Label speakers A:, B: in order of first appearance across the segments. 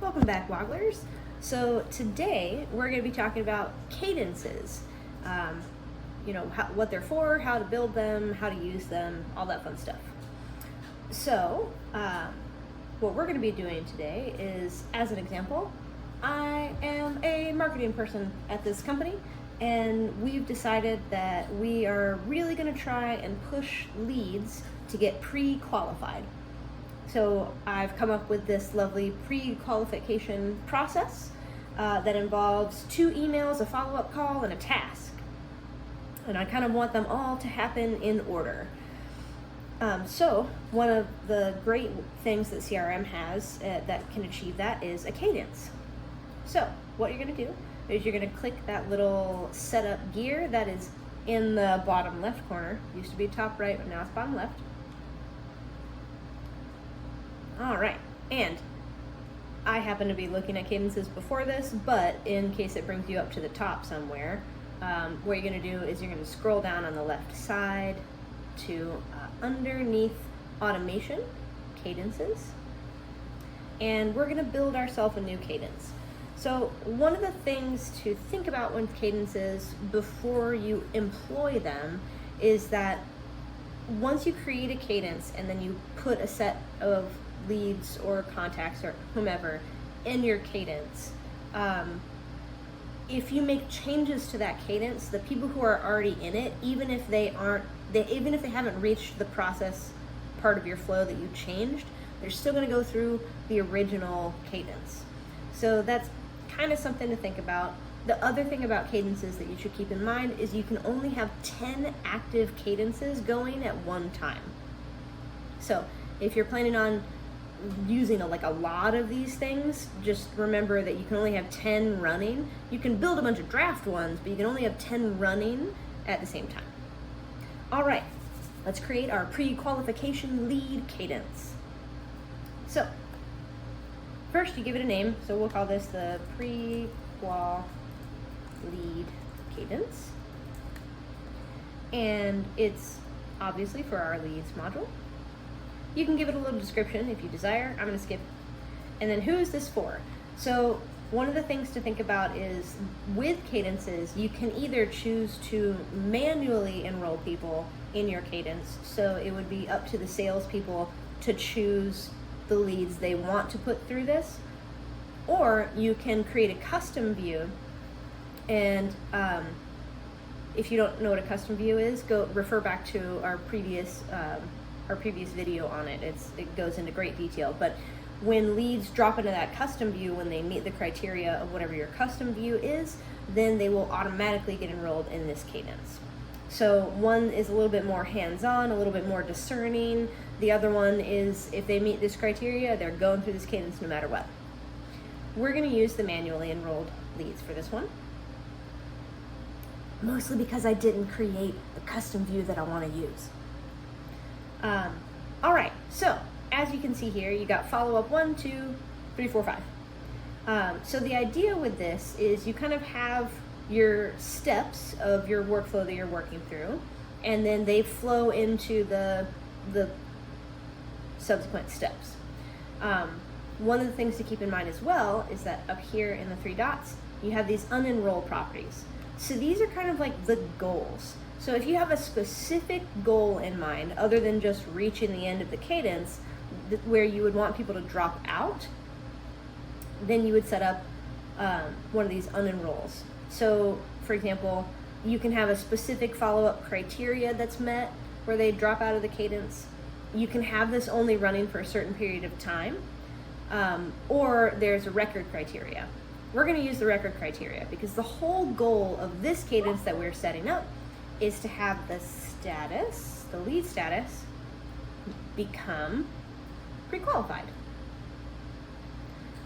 A: Welcome back, Wogglers. So today we're going to be talking about cadences. What they're for, how to build them, how to use them, all that fun stuff. So what we're going to be doing today is, as an example, I am a marketing person at this company, and we've decided that we are really going to try and push leads to get pre-qualified. So I've come up with this lovely pre-qualification process that involves 2 emails, a follow-up call, and a task. And I kind of want them all to happen in order. So one of the great things that CRM has that can achieve that is a cadence. So what you're going to do is you're going to click that little setup gear that is in the bottom left corner. Used to be top right, but now it's bottom left. All right, and I happen to be looking at cadences before this, but in case it brings you up to the top somewhere, what you're going to do is you're going to scroll down on the left side to underneath automation, cadences, and we're going to build ourselves a new cadence. So one of the things to think about with cadences before you employ them is that once you create a cadence and then you put a set of leads or contacts or whomever in your cadence, if you make changes to that cadence, the people who are already in it, even if they haven't reached the process part of your flow that you changed, they're still going to go through the original cadence. So that's kind of something to think about. The other thing about cadences that you should keep in mind is you can only have 10 active cadences going at one time. So if you're planning on using a lot of these things, just remember that you can only have 10 running. You can build a bunch of draft ones, but you can only have 10 running at the same time. All right, let's create our pre-qualification lead cadence. So first you give it a name, so we'll call this the pre-qual lead cadence, and it's obviously for our leads module. You can give it a little description if you desire. I'm going to skip. And then who is this for? So one of the things to think about is with cadences, you can either choose to manually enroll people in your cadence. So it would be up to the salespeople to choose the leads they want to put through this. Or you can create a custom view. And if you don't know what a custom view is, go refer back to our previous video on it. It goes into great detail. But when leads drop into that custom view, when they meet the criteria of whatever your custom view is, then they will automatically get enrolled in this cadence. So one is a little bit more hands-on, a little bit more discerning. The other one is, if they meet this criteria, they're going through this cadence no matter what. We're going to use the manually enrolled leads for this one, mostly because I didn't create the custom view that I want to use. All right, so as you can see here, you got follow-up 1, 2, 3, 4, 5. So the idea with this is you kind of have your steps of your workflow that you're working through, and then they flow into the subsequent steps. One of the things to keep in mind as well is that up here in the 3 dots, you have these unenrolled properties. So these are kind of like the goals. So if you have a specific goal in mind, other than just reaching the end of the cadence, where you would want people to drop out, then you would set up one of these unenrolls. So for example, you can have a specific follow-up criteria that's met where they drop out of the cadence. You can have this only running for a certain period of time, or there's a record criteria. We're going to use the record criteria because the whole goal of this cadence that we're setting up is to have the status, the lead status, become pre-qualified.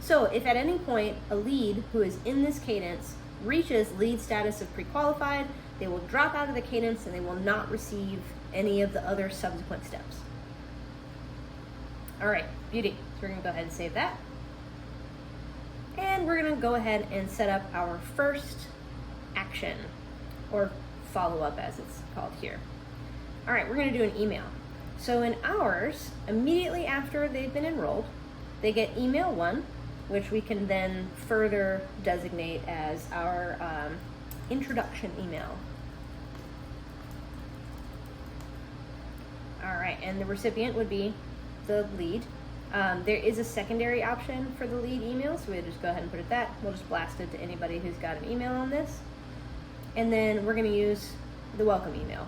A: So if at any point a lead who is in this cadence reaches lead status of pre-qualified, they will drop out of the cadence and they will not receive any of the other subsequent steps. All right, beauty. So we're going to go ahead and save that. And we're going to go ahead and set up our first action, or follow-up as it's called here. All right, we're going to do an email. So in ours, immediately after they've been enrolled, they get email 1, which we can then further designate as our introduction email. All right, and the recipient would be the lead. There is a secondary option for the lead email, so we'll just go ahead and put it that. We'll just blast it to anybody who's got an email on this. And then we're going to use the welcome email.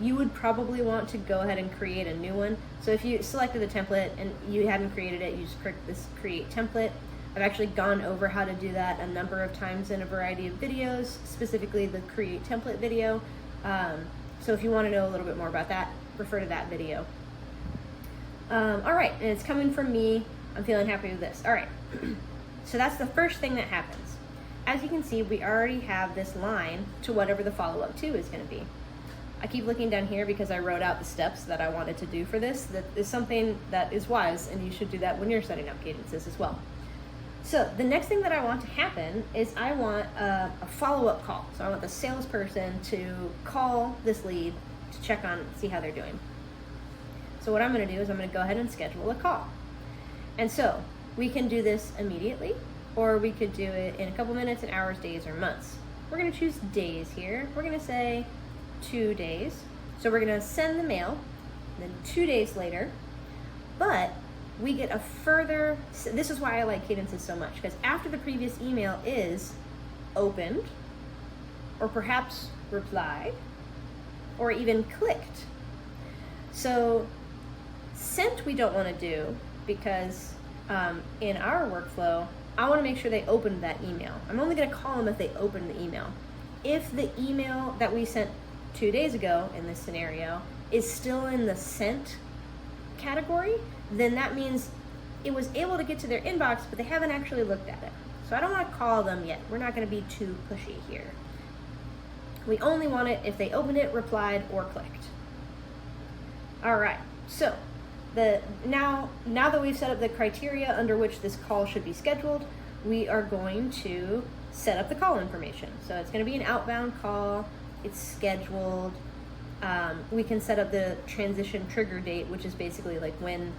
A: You would probably want to go ahead and create a new one. So if you selected the template and you hadn't created it, you just click this create template. I've actually gone over how to do that a number of times in a variety of videos, specifically the create template video. So if you want to know a little bit more about that, refer to that video. All right, and it's coming from me. I'm feeling happy with this. All right, so that's the first thing that happens. As you can see, we already have this line to whatever the follow-up to is going to be. I keep looking down here because I wrote out the steps that I wanted to do for this. That is something that is wise, and you should do that when you're setting up cadences as well. So the next thing that I want to happen is I want a follow-up call. So I want the salesperson to call this lead to check on, see how they're doing. So what I'm going to do is I'm going to go ahead and schedule a call. And so we can do this immediately, or we could do it in a couple minutes, and hours, days, or months. We're going to choose days here. We're going to say 2 days. So we're going to send the mail, then 2 days later, but we get a further, this is why I like cadences so much, because after the previous email is opened, or perhaps replied, or even clicked. So sent we don't want to do because in our workflow, I want to make sure they opened that email. I'm only going to call them if they open the email. If the email that we sent 2 days ago in this scenario is still in the sent category, then that means it was able to get to their inbox, but they haven't actually looked at it. So I don't want to call them yet. We're not going to be too pushy here. We only want it if they opened it, replied, or clicked. All right, so now that we've set up the criteria under which this call should be scheduled, we are going to set up the call information. So it's going to be an outbound call. It's scheduled. We can set up the transition trigger date, which is basically like when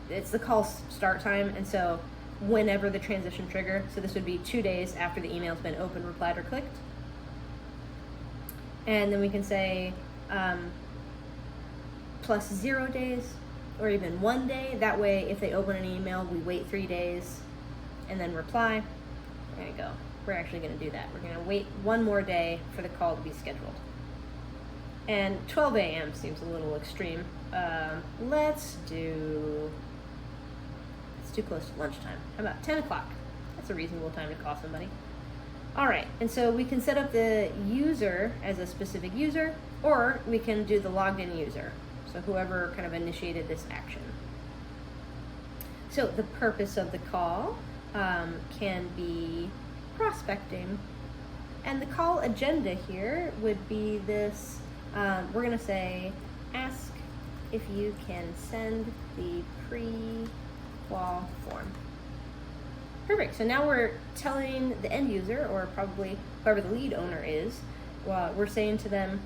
A: it's the call start time, and so whenever the transition trigger. So this would be 2 days after the email's been opened, replied, or clicked. And then we can say plus 0 days, or even 1 day. That way, if they open an email, we wait 3 days and then reply. There you go. We're actually going to do that. We're going to wait 1 more day for the call to be scheduled. And 12 a.m. seems a little extreme. Let's do too close to lunchtime. How about 10 o'clock? That's a reasonable time to call somebody. All right, and so we can set up the user as a specific user, or we can do the logged in user. So whoever kind of initiated this action. So the purpose of the call can be prospecting. And the call agenda here would be this, we're gonna say, ask if you can send the pre-qual form. Perfect, so now we're telling the end user, or probably whoever the lead owner is, we're saying to them,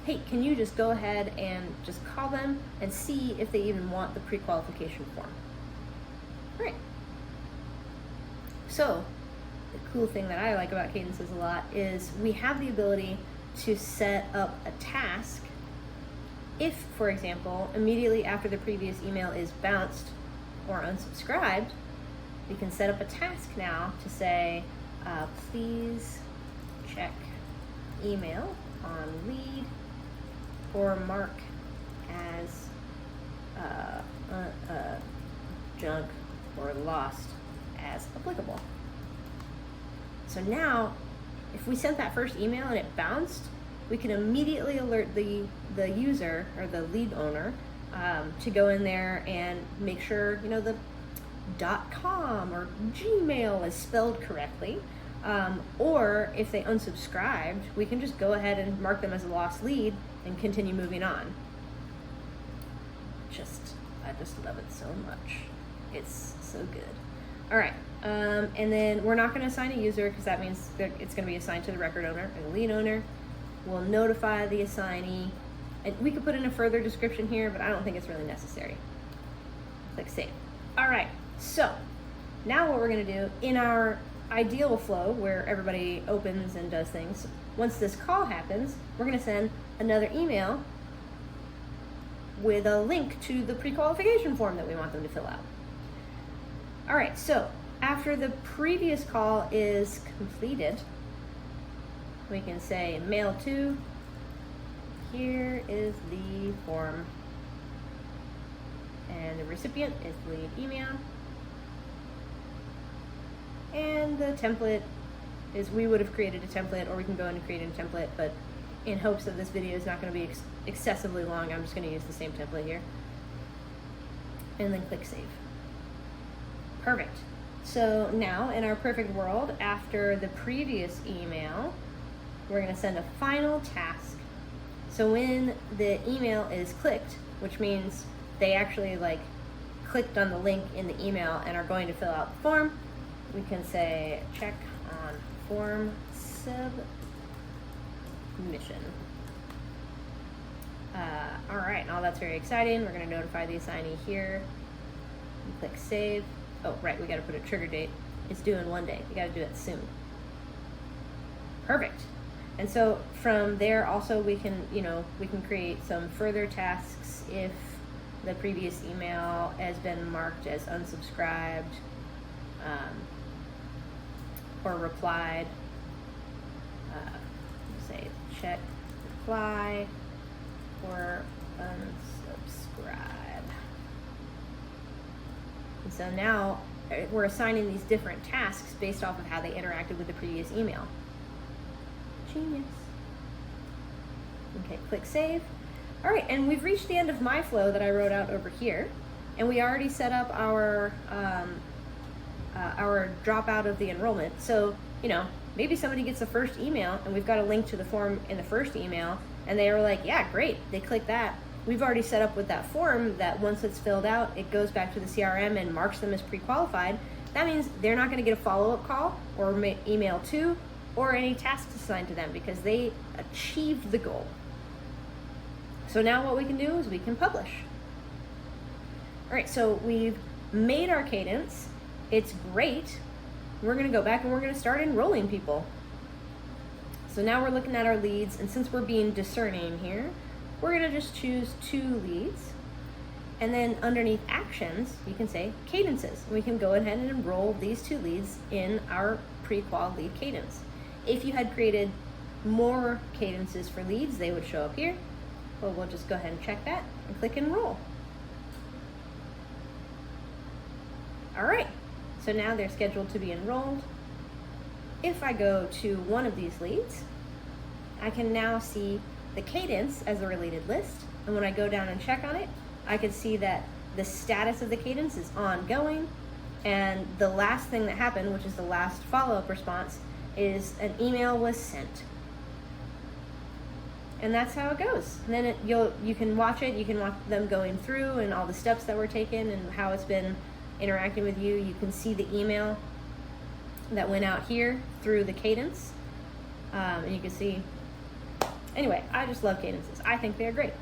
A: hey, can you just go ahead and just call them and see if they even want the pre-qualification form. All right. So the cool thing that I like about Cadences a lot is we have the ability to set up a task if, for example, immediately after the previous email is bounced or unsubscribed, we can set up a task now to say, please check email on lead or mark as junk or lost as applicable. So now, if we sent that first email and it bounced, we can immediately alert the user or the lead owner to go in there and make sure the .com or Gmail is spelled correctly. Or if they unsubscribed, we can just go ahead and mark them as a lost lead and continue moving on. I just love it so much. It's so good. All right, and then we're not going to assign a user because that means that it's going to be assigned to the record owner and the lead owner. We'll notify the assignee, and we could put in a further description here, but I don't think it's really necessary. Click save. All right, so Now what we're going to do in our ideal flow where everybody opens and does things, once this call happens, we're going to send another email with a link to the pre-qualification form that we want them to fill out. All right, so after the previous call is completed, we can say mail to, here is the form, and the recipient is the lead email, and the template is, we would have created a template, or we can go in and create a template, but in hopes that this video is not going to be excessively long, I'm just going to use the same template here, and then click save. Perfect. So now in our perfect world, after the previous email, we're going to send a final task. So when the email is clicked, which means they actually like clicked on the link in the email and are going to fill out the form, we can say check on form submission. All right, now that's very exciting. We're going to notify the assignee here. And click save. Oh, right, we got to put a trigger date. It's due in 1 day. You got to do it soon. Perfect. And so from there also we can, we can create some further tasks if the previous email has been marked as unsubscribed or replied. Say check reply or unsubscribe. And so now we're assigning these different tasks based off of how they interacted with the previous email. Genius. Okay, click save. All right, and we've reached the end of my flow that I wrote out over here, and we already set up our dropout of the enrollment. So, maybe somebody gets the first email, and we've got a link to the form in the first email, and they were like, yeah, great. They click that. We've already set up with that form that once it's filled out, it goes back to the CRM and marks them as pre-qualified. That means they're not going to get a follow-up call or email to or any tasks assigned to them because they achieved the goal. So now what we can do is we can publish. All right, so we've made our cadence. It's great. We're going to go back and we're going to start enrolling people. So now we're looking at our leads, and since we're being discerning here, we're going to just choose 2 leads. And then underneath actions, you can say cadences. We can go ahead and enroll these 2 leads in our pre-qual lead cadence. If you had created more cadences for leads, they would show up here. Well, we'll just go ahead and check that and click enroll. All right, so now they're scheduled to be enrolled. If I go to one of these leads, I can now see the cadence as a related list. And when I go down and check on it, I can see that the status of the cadence is ongoing. And the last thing that happened, which is the last follow-up response, is an email was sent. And that's how it goes. And then you can watch it. You can watch them going through and all the steps that were taken and how it's been interacting with you. You can see the email that went out here through the cadence. And you can see, anyway, I just love cadences. I think they're great.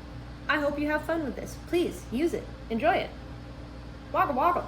A: I hope you have fun with this. Please use it. Enjoy it. Woggle, woggle.